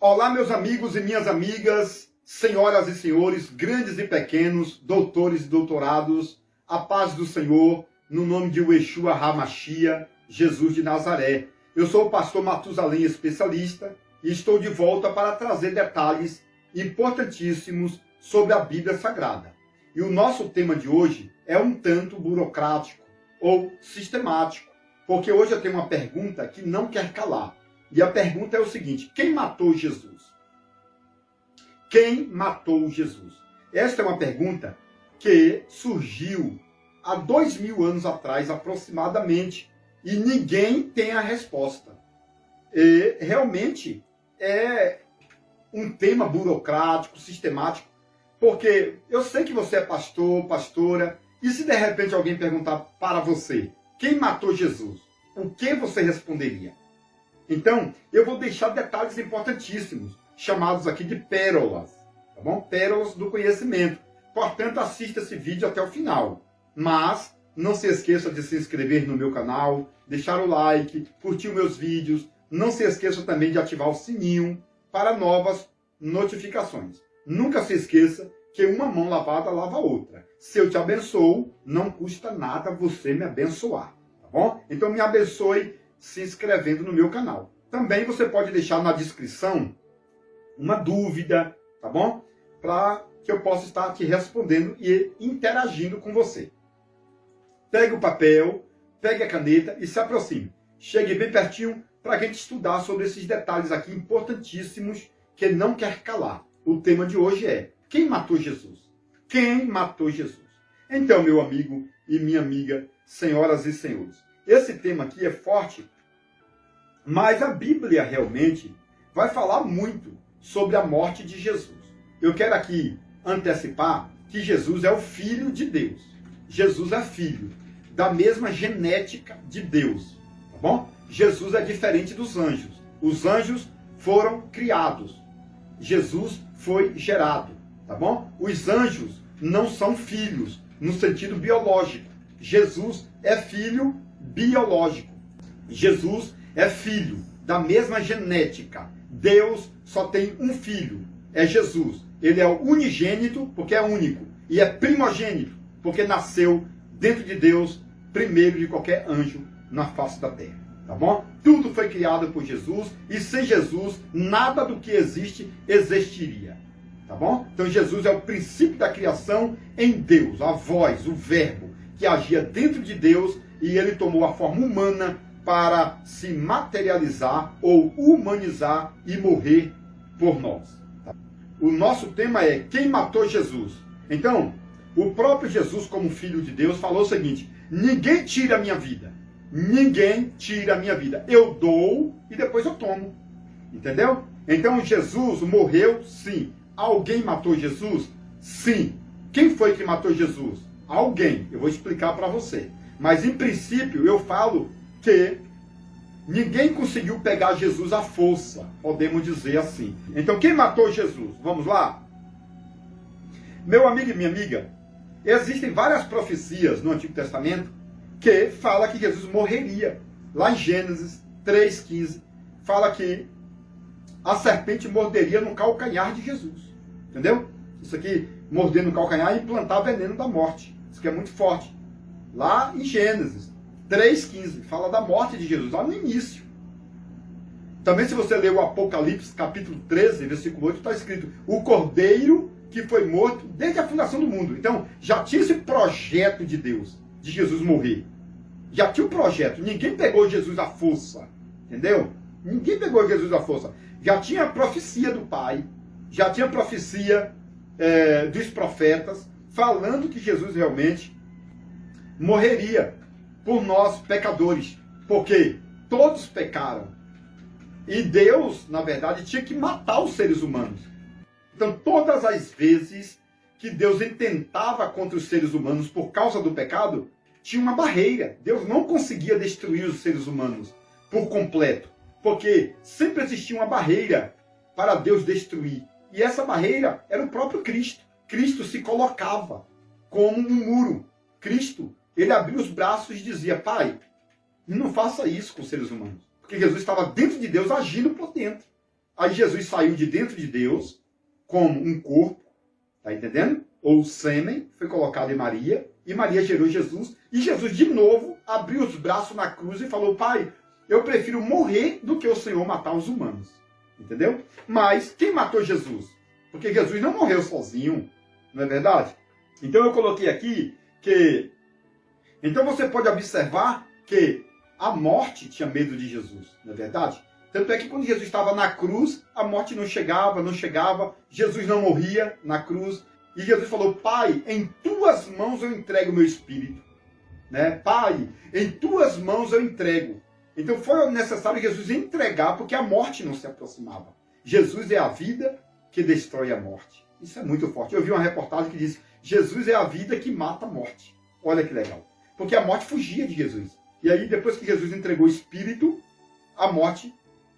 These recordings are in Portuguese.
Olá, meus amigos e minhas amigas, senhoras e senhores, grandes e pequenos, doutores e doutorados, a paz do Senhor, no nome de Yeshua HaMashiach, Jesus de Nazaré. Eu sou o pastor Matusalém, especialista, e estou de volta para trazer detalhes importantíssimos sobre a Bíblia Sagrada. E o nosso tema de hoje é um tanto burocrático ou sistemático, porque hoje eu tenho uma pergunta que não quer calar. E a pergunta é o seguinte: quem matou Jesus? Quem matou Jesus? Esta é uma pergunta que surgiu há 2000 anos atrás, aproximadamente, e ninguém tem a resposta. E realmente é um tema burocrático, sistemático, porque eu sei que você é pastor, pastora, e se de repente alguém perguntar para você, quem matou Jesus? O que você responderia? Então, eu vou deixar detalhes importantíssimos, chamados aqui de pérolas, tá bom? Pérolas do conhecimento. Portanto, assista esse vídeo até o final. Mas, não se esqueça de se inscrever no meu canal, deixar o like, curtir meus vídeos. Não se esqueça também de ativar o sininho para novas notificações. Nunca se esqueça que uma mão lavada lava a outra. Se eu te abençoo, não custa nada você me abençoar, tá bom? Então, me abençoe se inscrevendo no meu canal. Também você pode deixar na descrição uma dúvida, tá bom? Para que eu possa estar aqui respondendo e interagindo com você. Pegue o papel, pegue a caneta e se aproxime. Chegue bem pertinho para a gente estudar sobre esses detalhes aqui importantíssimos que não quer calar. O tema de hoje é: quem matou Jesus? Quem matou Jesus? Então, meu amigo e minha amiga, senhoras e senhores, esse tema aqui é forte, mas a Bíblia realmente vai falar muito sobre a morte de Jesus. Eu quero aqui antecipar que Jesus é o Filho de Deus. Jesus é filho da mesma genética de Deus, tá bom? Jesus é diferente dos anjos. Os anjos foram criados. Jesus foi gerado, tá bom? Os anjos não são filhos no sentido biológico. Jesus é filho biológico. Jesus é filho da mesma genética. Deus só tem um filho, é Jesus. Ele é o unigênito, porque é único, e é primogênito, porque nasceu dentro de Deus, primeiro de qualquer anjo na face da terra. Tá bom? Tudo foi criado por Jesus, e sem Jesus, nada do que existe existiria. Tá bom? Então Jesus é o princípio da criação em Deus, a voz, o verbo, que agia dentro de Deus, e ele tomou a forma humana para se materializar ou humanizar e morrer por nós. O nosso tema é: quem matou Jesus? Então, o próprio Jesus, como Filho de Deus, falou o seguinte: ninguém tira a minha vida. Ninguém tira a minha vida. Eu dou e depois eu tomo. Entendeu? Então Jesus morreu, sim. Alguém matou Jesus? Sim. Quem foi que matou Jesus? Alguém. Eu vou explicar para você. Mas, em princípio, eu falo que ninguém conseguiu pegar Jesus à força, podemos dizer assim. Então, quem matou Jesus? Vamos lá? Meu amigo e minha amiga, existem várias profecias no Antigo Testamento que fala que Jesus morreria. Lá em Gênesis 3,15, fala que a serpente morderia no calcanhar de Jesus. Entendeu? Isso aqui, morder no calcanhar e implantar veneno da morte. Isso aqui é muito forte. Lá em Gênesis 3,15, fala da morte de Jesus, lá no início. Também, se você ler o Apocalipse, capítulo 13, versículo 8, está escrito: o cordeiro que foi morto desde a fundação do mundo. Então, já tinha esse projeto de Deus, de Jesus morrer. Já tinha o projeto. Ninguém pegou Jesus à força. Entendeu? Ninguém pegou Jesus à força. Já tinha a profecia do Pai, já tinha a profecia dos profetas, falando que Jesus realmente morreria por nós pecadores, porque todos pecaram. E Deus, na verdade, tinha que matar os seres humanos. Então, todas as vezes que Deus intentava contra os seres humanos por causa do pecado, tinha uma barreira. Deus não conseguia destruir os seres humanos por completo, porque sempre existia uma barreira para Deus destruir. E essa barreira era o próprio Cristo. Cristo se colocava como um muro. Cristo, ele abria os braços e dizia: Pai, não faça isso com os seres humanos. Porque Jesus estava dentro de Deus, agindo por dentro. Aí Jesus saiu de dentro de Deus, como um corpo, tá entendendo? Ou o sêmen foi colocado em Maria, e Maria gerou Jesus, e Jesus de novo abriu os braços na cruz e falou: Pai, eu prefiro morrer do que o Senhor matar os humanos. Entendeu? Mas quem matou Jesus? Porque Jesus não morreu sozinho, não é verdade? Então eu coloquei aqui que... Então você pode observar que a morte tinha medo de Jesus, não é verdade? Tanto é que quando Jesus estava na cruz, a morte não chegava, Jesus não morria na cruz. E Jesus falou: Pai, em tuas mãos eu entrego o meu espírito. Né? Pai, em tuas mãos eu entrego. Então foi necessário Jesus entregar, porque a morte não se aproximava. Jesus é a vida que destrói a morte. Isso é muito forte. Eu vi uma reportagem que diz: Jesus é a vida que mata a morte. Olha que legal. Porque a morte fugia de Jesus. E aí, depois que Jesus entregou o espírito, a morte,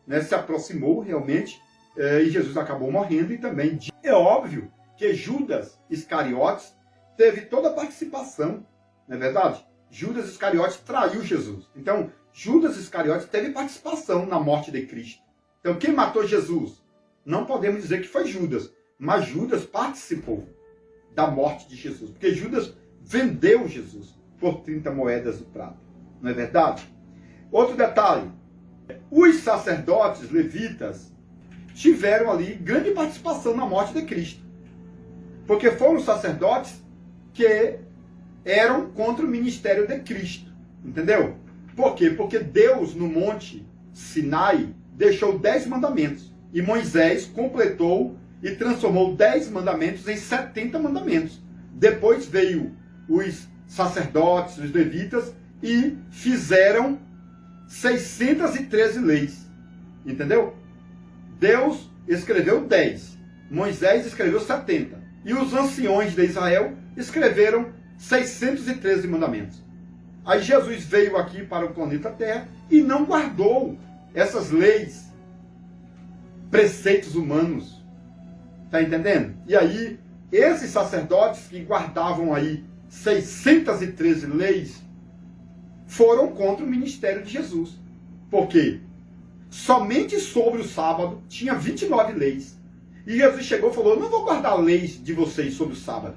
né, se aproximou realmente, e Jesus acabou morrendo. E também é óbvio que Judas Iscariotes teve toda a participação, não é verdade? Judas Iscariotes traiu Jesus. Então, Judas Iscariotes teve participação na morte de Cristo. Então, quem matou Jesus? Não podemos dizer que foi Judas, mas Judas participou da morte de Jesus, porque Judas vendeu Jesus por 30 moedas de prata. Não é verdade? Outro detalhe: os sacerdotes levitas tiveram ali grande participação na morte de Cristo, porque foram os sacerdotes que eram contra o ministério de Cristo. Entendeu? Por quê? Porque Deus, no monte Sinai, deixou 10 mandamentos. E Moisés completou e transformou 10 mandamentos em 70 mandamentos. Depois veio os sacerdotes, os levitas, e fizeram 613 leis. Entendeu? Deus escreveu 10. Moisés escreveu 70. E os anciões de Israel escreveram 613 mandamentos. Aí Jesus veio aqui para o planeta Terra e não guardou essas leis, preceitos humanos. Está entendendo? E aí, esses sacerdotes que guardavam aí 613 leis foram contra o ministério de Jesus. Por quê? Somente sobre o sábado tinha 29 leis. E Jesus chegou e falou: não vou guardar leis de vocês sobre o sábado.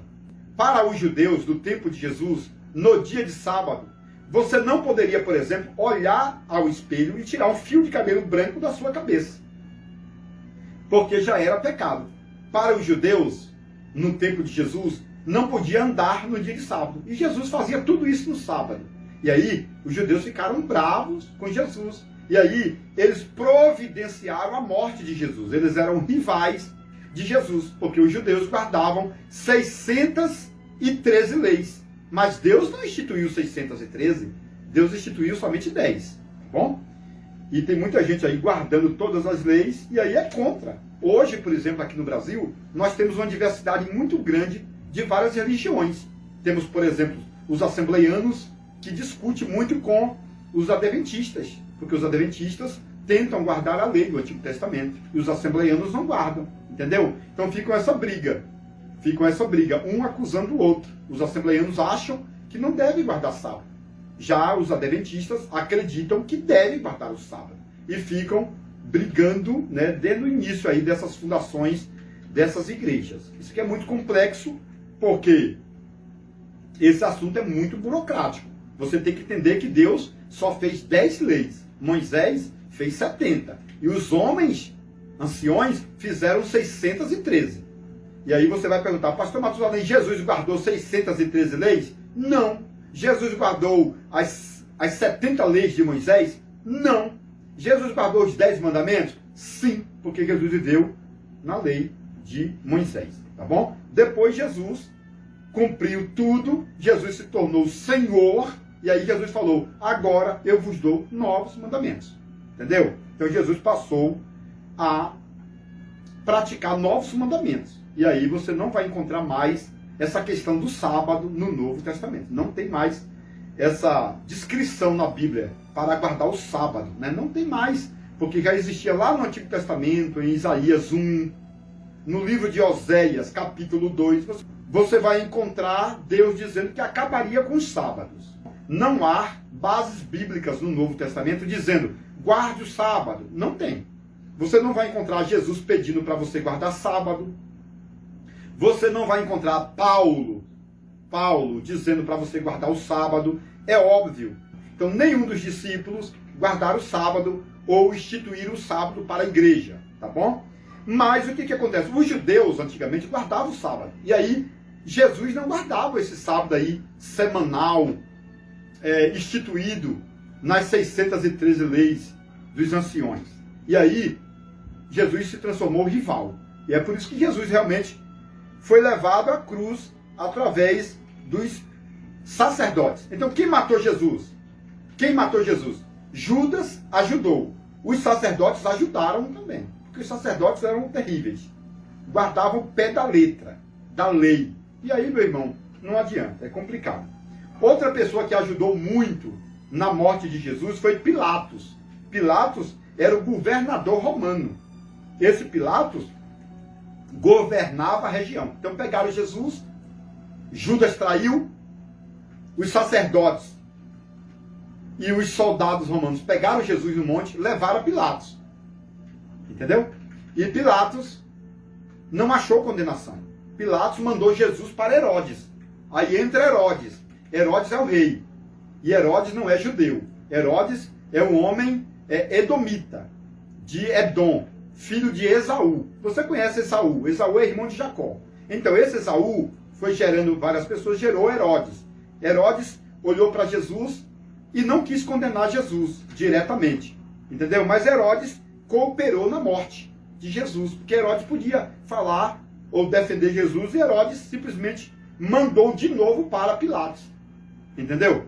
Para os judeus do tempo de Jesus, no dia de sábado, você não poderia, por exemplo, olhar ao espelho e tirar um fio de cabelo branco da sua cabeça, porque já era pecado. Para os judeus, no tempo de Jesus, não podia andar no dia de sábado. E Jesus fazia tudo isso no sábado. E aí, os judeus ficaram bravos com Jesus. E aí, eles providenciaram a morte de Jesus. Eles eram rivais de Jesus, porque os judeus guardavam 613 leis. Mas Deus não instituiu 613, Deus instituiu somente 10, tá bom? E tem muita gente aí guardando todas as leis, e aí é contra. Hoje, por exemplo, aqui no Brasil, nós temos uma diversidade muito grande de várias religiões. Temos, por exemplo, os assembleianos, que discutem muito com os adventistas, porque os adventistas tentam guardar a lei do Antigo Testamento, e os assembleianos não guardam, entendeu? Então ficam essa briga, um acusando o outro. Os assembleianos acham que não deve guardar sábado. Já os adventistas acreditam que deve guardar o sábado. E ficam brigando, né, desde o início aí dessas fundações, dessas igrejas. Isso aqui é muito complexo, porque esse assunto é muito burocrático. Você tem que entender que Deus só fez 10 leis. Moisés fez 70. E os homens, anciões, fizeram 613. E aí você vai perguntar: pastor Matusalém, Jesus guardou 613 leis? Não. Jesus guardou as 70 leis de Moisés? Não. Jesus guardou os 10 mandamentos? Sim, porque Jesus viveu na lei de Moisés, tá bom? Depois Jesus cumpriu tudo, Jesus se tornou Senhor, e aí Jesus falou: agora eu vos dou novos mandamentos. Entendeu? Então Jesus passou a praticar novos mandamentos. E aí você não vai encontrar mais essa questão do sábado no Novo Testamento. Não tem mais essa descrição na Bíblia para guardar o sábado, né? Não tem mais, porque já existia lá no Antigo Testamento, em Isaías 1, no livro de Oséias, capítulo 2, você vai encontrar Deus dizendo que acabaria com os sábados. Não há bases bíblicas no Novo Testamento dizendo: guarde o sábado. Não tem. Você não vai encontrar Jesus pedindo para você guardar sábado. Você não vai encontrar Paulo dizendo para você guardar o sábado. É óbvio. Então, nenhum dos discípulos guardaram o sábado ou instituíram o sábado para a igreja, tá bom? Mas o que acontece? Os judeus, antigamente, guardavam o sábado. E aí, Jesus não guardava esse sábado aí, semanal, instituído nas 613 leis dos anciões. E aí, Jesus se transformou rival. E é por isso que Jesus realmente foi levado à cruz através dos sacerdotes. Então, quem matou Jesus? Quem matou Jesus? Judas ajudou. Os sacerdotes ajudaram também. Porque os sacerdotes eram terríveis. Guardavam o pé da letra, da lei. E aí, meu irmão, não adianta, é complicado. Outra pessoa que ajudou muito na morte de Jesus foi Pilatos. Pilatos era o governador romano. Esse Pilatos governava a região. Então pegaram Jesus, Judas traiu, os sacerdotes e os soldados romanos pegaram Jesus no monte, levaram a Pilatos. Entendeu? E Pilatos não achou condenação. Pilatos mandou Jesus para Herodes. Aí entra Herodes. Herodes é o rei. E Herodes não é judeu. Herodes é um homem edomita, de Edom, filho de Esaú. Você conhece Esaú. Esaú é irmão de Jacó. Então esse Esaú foi gerando várias pessoas, gerou Herodes. Herodes olhou para Jesus e não quis condenar Jesus diretamente. Entendeu? Mas Herodes cooperou na morte de Jesus. Porque Herodes podia falar ou defender Jesus e Herodes simplesmente mandou de novo para Pilatos. Entendeu?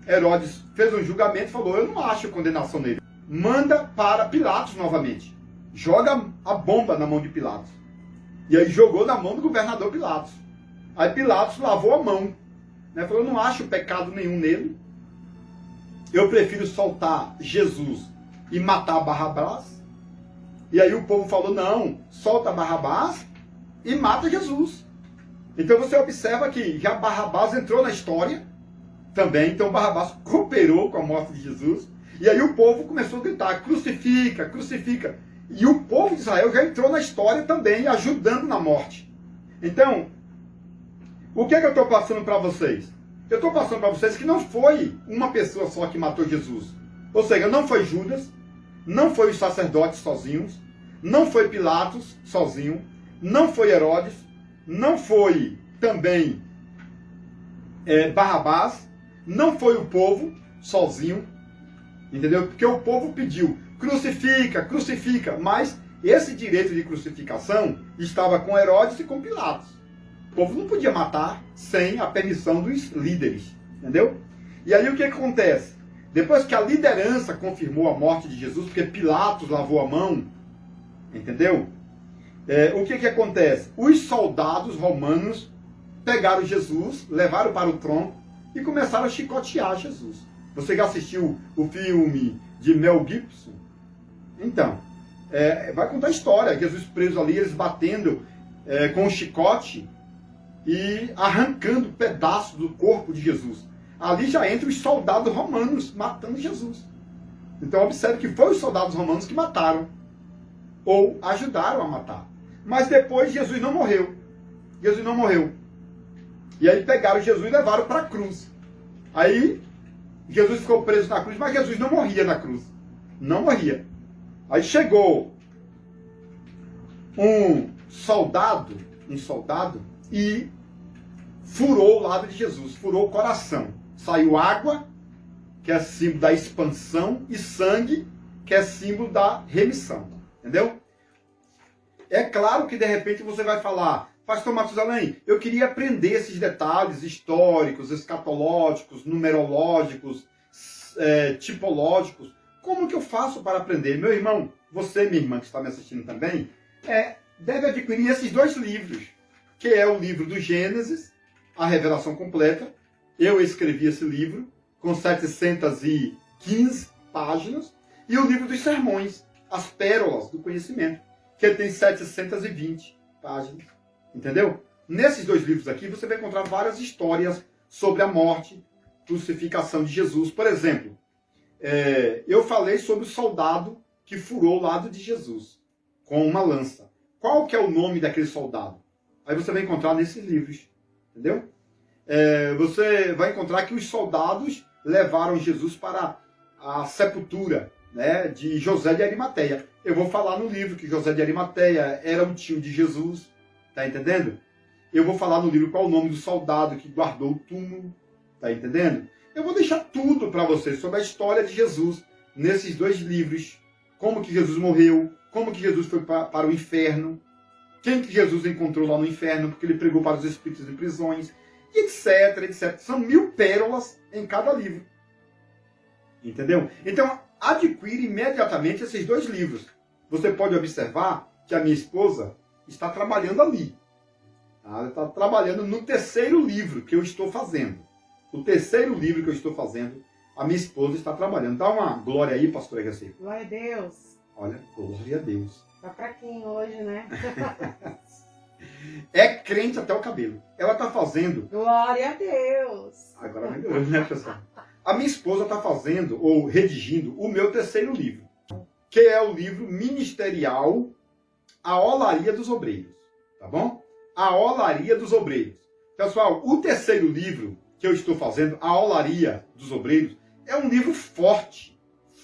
Herodes fez um julgamento e falou, eu não acho condenação nele. Manda para Pilatos novamente. Joga a bomba na mão de Pilatos. E aí jogou na mão do governador Pilatos. Aí Pilatos lavou a mão. Né? Falou, eu não acho pecado nenhum nele. Eu prefiro soltar Jesus e matar Barrabás. E aí o povo falou, não, solta Barrabás e mata Jesus. Então você observa que já Barrabás entrou na história também. Então Barrabás cooperou com a morte de Jesus. E aí o povo começou a gritar, crucifica, crucifica. E o povo de Israel já entrou na história também, ajudando na morte. Então, o que é que eu estou passando para vocês? Eu estou passando para vocês que não foi uma pessoa só que matou Jesus. Ou seja, não foi Judas, não foi os sacerdotes sozinhos, não foi Pilatos sozinho, não foi Herodes, não foi também Barrabás, não foi o povo sozinho, entendeu? Porque o povo pediu, crucifica, crucifica, mas esse direito de crucificação estava com Herodes e com Pilatos. O povo não podia matar sem a permissão dos líderes, entendeu? E aí o que acontece? Depois que a liderança confirmou a morte de Jesus, porque Pilatos lavou a mão, entendeu? O que acontece? Os soldados romanos pegaram Jesus, levaram para o tronco e começaram a chicotear Jesus. Você já assistiu o filme de Mel Gibson? Então, vai contar a história. Jesus preso ali, eles batendo com um chicote e arrancando pedaços do corpo de Jesus. Ali já entra os soldados romanos matando Jesus. Então observe que foi os soldados romanos que mataram, ou ajudaram a matar. Mas depois Jesus não morreu. Jesus não morreu. E aí pegaram Jesus e levaram para a cruz. Aí Jesus ficou preso na cruz, mas Jesus não morria na cruz. Não morria. Aí chegou um soldado e furou o lado de Jesus, furou o coração. Saiu água, que é símbolo da expansão, e sangue, que é símbolo da remissão. Entendeu? É claro que de repente você vai falar, Pastor Matusalém, eu queria aprender esses detalhes históricos, escatológicos, numerológicos, tipológicos. Como que eu faço para aprender? Meu irmão, você, minha irmã, que está me assistindo também, deve adquirir esses dois livros, que é o livro do Gênesis, a revelação completa. Eu escrevi esse livro com 715 páginas, e o livro dos sermões, as pérolas do conhecimento, que ele tem 720 páginas. Entendeu? Nesses dois livros aqui você vai encontrar várias histórias sobre a morte, crucificação de Jesus. Por exemplo, eu falei sobre o soldado que furou o lado de Jesus com uma lança. Qual que é o nome daquele soldado? Aí você vai encontrar nesses livros, entendeu? Você vai encontrar que os soldados levaram Jesus para a sepultura, né, de José de Arimateia. Eu vou falar no livro que José de Arimateia era um tio de Jesus, tá entendendo? Eu vou falar no livro qual é o nome do soldado que guardou o túmulo, tá entendendo? Eu vou deixar tudo para vocês sobre a história de Jesus nesses 2 livros. Como que Jesus morreu, como que Jesus foi para o inferno, quem que Jesus encontrou lá no inferno, porque ele pregou para os espíritos em prisões, etc, etc. São 1000 pérolas em cada livro. Entendeu? Então, adquire imediatamente esses 2 livros. Você pode observar que a minha esposa está trabalhando ali. Ela está trabalhando no 3º livro que eu estou fazendo. O 3º livro que eu estou fazendo, a minha esposa está trabalhando. Dá uma glória aí, pastora Graci. Glória a Deus. Olha, glória a Deus. Tá fraquinho hoje, né? É crente até o cabelo. Ela está fazendo... Glória a Deus. Agora melhorou, né, pessoal? A minha esposa está fazendo, ou redigindo, o meu 3º livro, que é o livro ministerial A Olaria dos Obreiros. Tá bom? A Olaria dos Obreiros. Pessoal, o 3º livro que eu estou fazendo, A Olaria dos Obreiros, é um livro forte.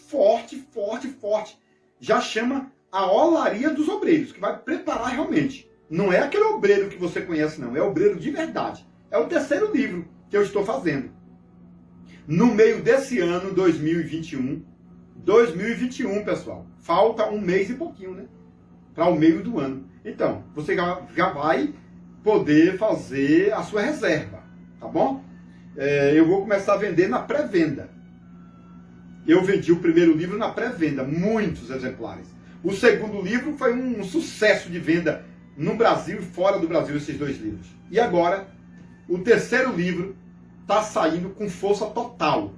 Forte, forte, forte. Já chama A Olaria dos Obreiros, que vai preparar realmente. Não é aquele obreiro que você conhece, não. É obreiro de verdade. É o 3º livro que eu estou fazendo. No meio desse ano, 2021, pessoal, falta um mês e pouquinho, né? Para o meio do ano. Então, você já vai poder fazer a sua reserva, tá bom? Eu vou começar a vender na pré-venda. Eu vendi o 1º livro na pré-venda, muitos exemplares. O 2º livro foi um sucesso de venda no Brasil e fora do Brasil, esses 2 livros. E agora, o 3º livro está saindo com força total.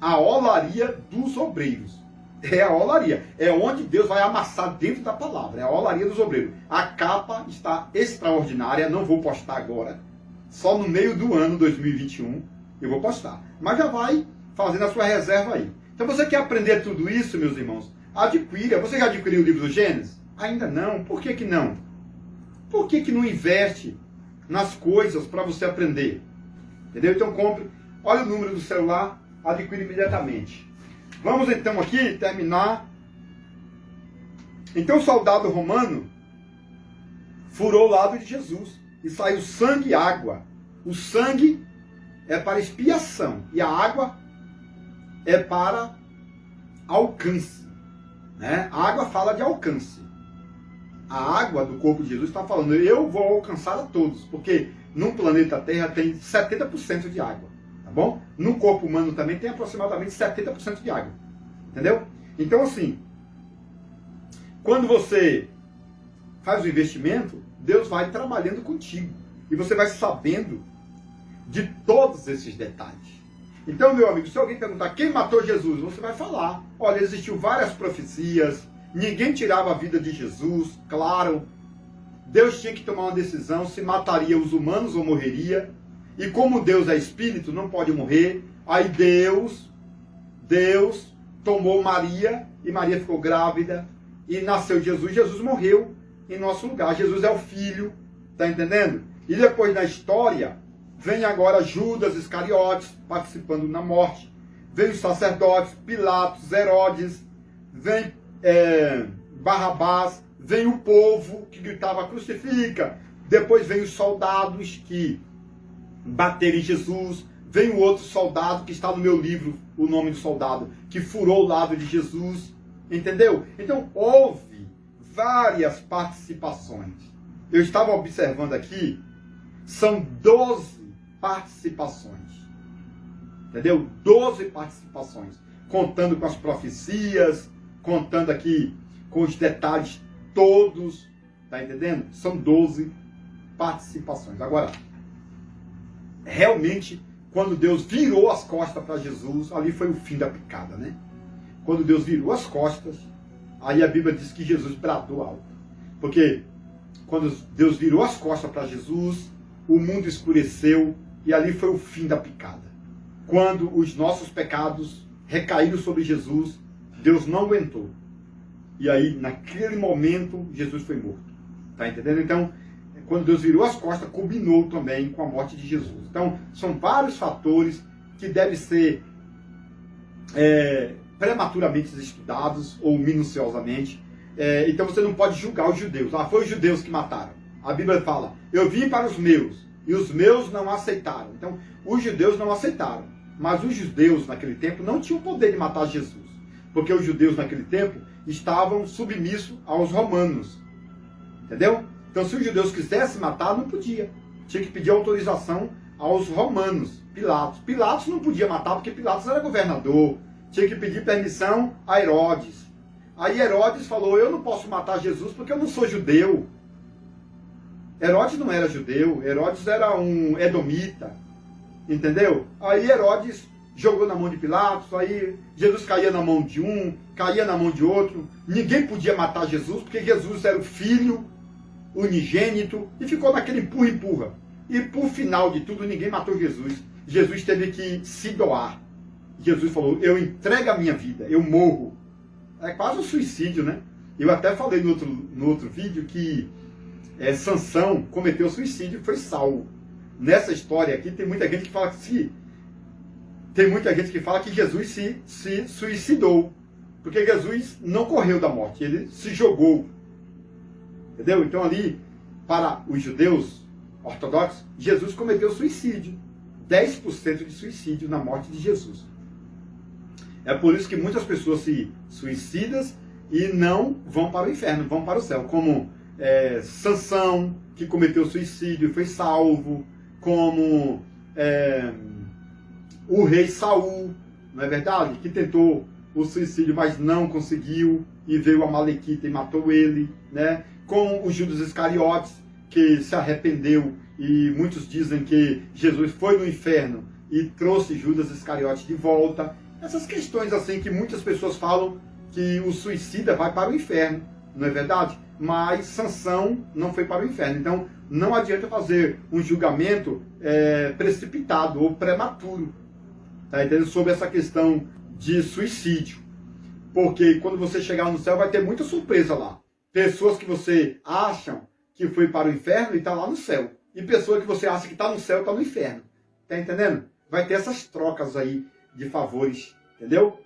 A Olaria dos Obreiros. É a olaria. É onde Deus vai amassar dentro da palavra. É a Olaria dos Obreiros. A capa está extraordinária. Não vou postar agora. Só no meio do ano 2021 eu vou postar. Mas já vai fazendo a sua reserva aí. Então você quer aprender tudo isso, meus irmãos? Adquira. Você já adquiriu o livro do Gênesis? Ainda não. Por que que não? Por que que não investe nas coisas para você aprender? Entendeu? Então compre. Olha o número do celular. Adquire imediatamente. Vamos então aqui terminar. Então o soldado romano furou o lado de Jesus e saiu sangue e água. O sangue é para expiação e a água é para alcance, né? A água fala de alcance. A água do corpo de Jesus está falando, eu vou alcançar a todos, porque no planeta Terra tem 70% de água. Tá bom? No corpo humano também tem aproximadamente 70% de água. Entendeu? Então, assim, quando você faz o investimento, Deus vai trabalhando contigo. E você vai sabendo de todos esses detalhes. Então, meu amigo, se alguém perguntar quem matou Jesus, você vai falar. Olha, existiu várias profecias, ninguém tirava a vida de Jesus, claro. Deus tinha que tomar uma decisão se mataria os humanos ou morreria. E como Deus é espírito, não pode morrer. Aí Deus tomou Maria, e Maria ficou grávida, e nasceu Jesus. Jesus morreu em nosso lugar. Jesus é o Filho, tá entendendo? E depois na história, vem agora Judas Iscariotes participando na morte. Vem os sacerdotes, Pilatos, Herodes, vem Barrabás, vem o povo que gritava crucifica. Depois vem os soldados que bateram em Jesus. Vem o outro soldado que está no meu livro, o nome do soldado, que furou o lado de Jesus. Entendeu? Então houve várias participações. Eu estava observando aqui, são 12 participações. Entendeu? 12 participações. Contando com as profecias, contando aqui com os detalhes todos. Tá entendendo? São 12 participações. Agora, realmente, quando Deus virou as costas para Jesus, ali foi o fim da picada, né? Quando Deus virou as costas, aí a Bíblia diz que Jesus bradou alto. Porque quando Deus virou as costas para Jesus, o mundo escureceu e ali foi o fim da picada. Quando os nossos pecados recaíram sobre Jesus, Deus não aguentou. E aí, naquele momento, Jesus foi morto. Tá entendendo? Então, quando Deus virou as costas, culminou também com a morte de Jesus. Então, são vários fatores que devem ser prematuramente estudados ou minuciosamente. Então, você não pode julgar os judeus. Foi os judeus que mataram. A Bíblia fala, eu vim para os meus, e os meus não aceitaram. Então, os judeus não aceitaram. Mas os judeus, naquele tempo, não tinham o poder de matar Jesus. Porque os judeus, naquele tempo, estavam submissos aos romanos. Entendeu? Então, se os judeus quisessem matar, não podia. Tinha que pedir autorização aos romanos, Pilatos. Pilatos não podia matar, porque Pilatos era governador. Tinha que pedir permissão a Herodes. Aí Herodes falou, eu não posso matar Jesus porque eu não sou judeu. Herodes não era judeu, Herodes era um edomita. Entendeu? Aí Herodes jogou na mão de Pilatos, aí Jesus caía na mão de um, caía na mão de outro. Ninguém podia matar Jesus, porque Jesus era o filho unigênito, e ficou naquele empurra-empurra. E por final de tudo, ninguém matou Jesus. Jesus teve que se doar. Jesus falou, eu entrego a minha vida, eu morro. É quase um suicídio, né? Eu até falei no outro vídeo que Sansão cometeu suicídio e foi salvo. Nessa história aqui, tem muita gente que fala que Jesus se suicidou. Porque Jesus não correu da morte, ele se jogou. Entendeu? Então ali, para os judeus ortodoxos, Jesus cometeu suicídio. 10% de suicídio na morte de Jesus. É por isso que muitas pessoas se suicidam e não vão para o inferno, vão para o céu. Como Sansão, que cometeu suicídio e foi salvo. Como o rei Saul, não é verdade? Que tentou o suicídio, mas não conseguiu, e veio a Malequita e matou ele, né? Com o Judas Iscariotes, que se arrependeu, e muitos dizem que Jesus foi no inferno e trouxe Judas Iscariotes de volta. Essas questões assim que muitas pessoas falam que o suicida vai para o inferno, não é verdade? Mas Sansão não foi para o inferno. Então, não adianta fazer um julgamento precipitado ou prematuro, tá entendendo? Sobre essa questão de suicídio. Porque quando você chegar no céu, vai ter muita surpresa lá. Pessoas que você acha que foi para o inferno e está lá no céu. E pessoa que você acha que está no céu e está no inferno. Tá entendendo? Vai ter essas trocas aí de favores, entendeu?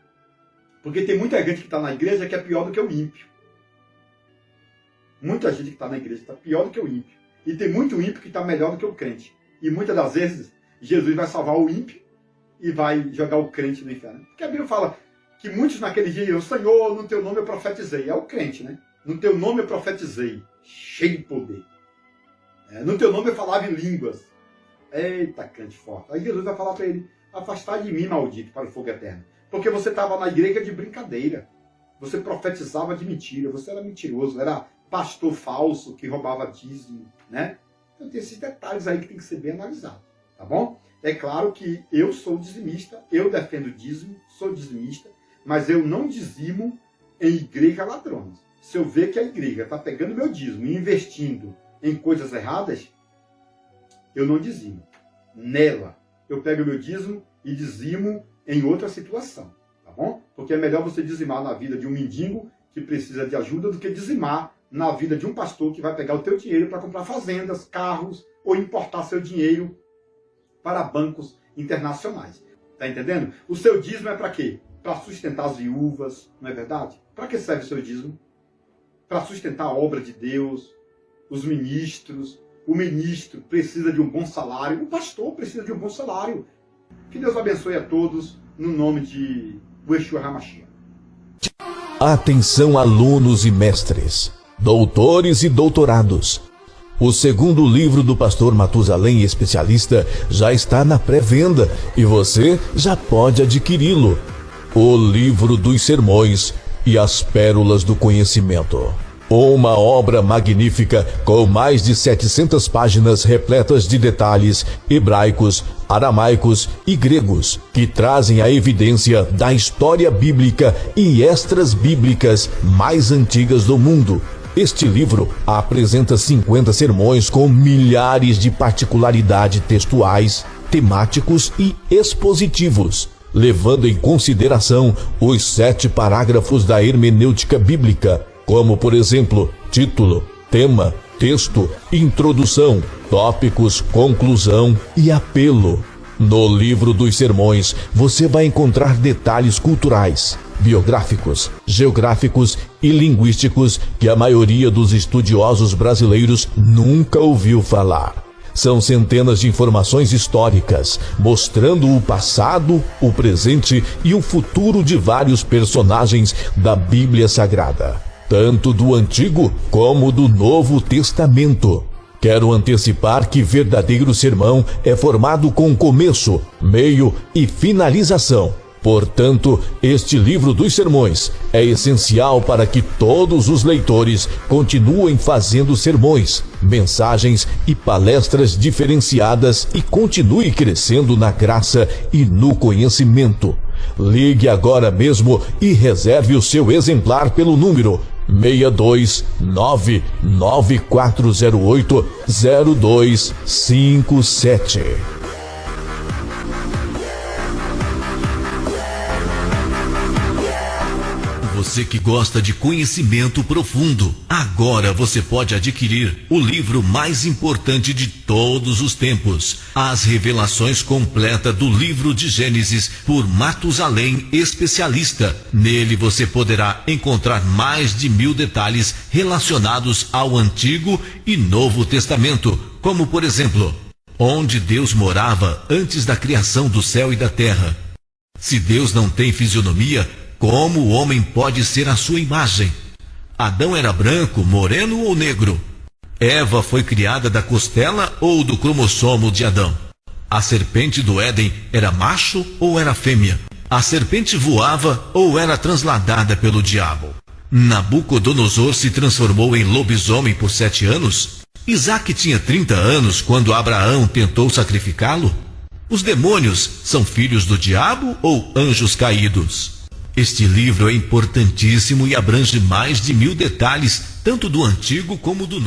Porque tem muita gente que está na igreja que é pior do que o ímpio. Muita gente que está na igreja está pior do que o ímpio. E tem muito ímpio que está melhor do que o crente. E muitas das vezes, Jesus vai salvar o ímpio e vai jogar o crente no inferno. Porque a Bíblia fala que muitos naquele dia iam, Senhor, no teu nome eu profetizei. É o crente, né? No teu nome eu profetizei. Cheio de poder. No teu nome eu falava em línguas. Eita, crente forte. Aí Jesus vai falar para ele, afastar de mim, maldito, para o fogo eterno. Porque você estava na igreja de brincadeira. Você profetizava de mentira. Você era mentiroso. Era pastor falso que roubava dízimo, né? Então tem esses detalhes aí que tem que ser bem analisado, tá bom? É claro que eu sou dizimista, eu defendo dízimo, sou dizimista, mas eu não dizimo em igreja ladrões. Se eu ver que a igreja está pegando meu dízimo e investindo em coisas erradas, eu não dizimo. Nela, eu pego meu dízimo e dizimo em outra situação, tá bom? Porque é melhor você dizimar na vida de um mendigo que precisa de ajuda do que dizimar na vida de um pastor que vai pegar o teu dinheiro para comprar fazendas, carros ou importar seu dinheiro para bancos internacionais. Tá entendendo? O seu dízimo é para quê? Para sustentar as viúvas, não é verdade? Para que serve o seu dízimo? Para sustentar a obra de Deus, os ministros. O ministro precisa de um bom salário, o pastor precisa de um bom salário. Que Deus abençoe a todos, no nome de Yeshua HaMashiach. Atenção, alunos e mestres, doutores e doutorados. O segundo livro do pastor Matusalém Especialista já está na pré-venda e você já pode adquiri-lo. O livro dos sermões e as pérolas do conhecimento. Uma obra magnífica com mais de 700 páginas repletas de detalhes hebraicos, aramaicos e gregos que trazem a evidência da história bíblica e extras bíblicas mais antigas do mundo. Este livro apresenta 50 sermões com milhares de particularidades textuais, temáticos e expositivos. levando em consideração os 7 parágrafos da hermenêutica bíblica, como, por exemplo, título, tema, texto, introdução, tópicos, conclusão e apelo. No livro dos sermões, você vai encontrar detalhes culturais, biográficos, geográficos e linguísticos que a maioria dos estudiosos brasileiros nunca ouviu falar. São centenas de informações históricas, mostrando o passado, o presente e o futuro de vários personagens da Bíblia Sagrada, tanto do Antigo como do Novo Testamento. Quero antecipar que verdadeiro sermão é formado com começo, meio e finalização. Portanto, este livro dos sermões é essencial para que todos os leitores continuem fazendo sermões, mensagens e palestras diferenciadas e continue crescendo na graça e no conhecimento. Ligue agora mesmo e reserve o seu exemplar pelo número 62994080257. Você que gosta de conhecimento profundo, agora você pode adquirir o livro mais importante de todos os tempos, As Revelações Completas do Livro de Gênesis, por Matusalém Especialista. Nele você poderá encontrar mais de 1000 detalhes relacionados ao Antigo e Novo Testamento, como por exemplo, onde Deus morava antes da criação do céu e da terra. Se Deus não tem fisionomia, como o homem pode ser a sua imagem? Adão era branco, moreno ou negro? Eva foi criada da costela ou do cromossomo de Adão? A serpente do Éden era macho ou era fêmea? A serpente voava ou era transladada pelo diabo? Nabucodonosor se transformou em lobisomem por 7 anos? Isaac tinha 30 anos quando Abraão tentou sacrificá-lo? Os demônios são filhos do diabo ou anjos caídos? Este livro é importantíssimo e abrange mais de 1000 detalhes, tanto do Antigo como do Novo.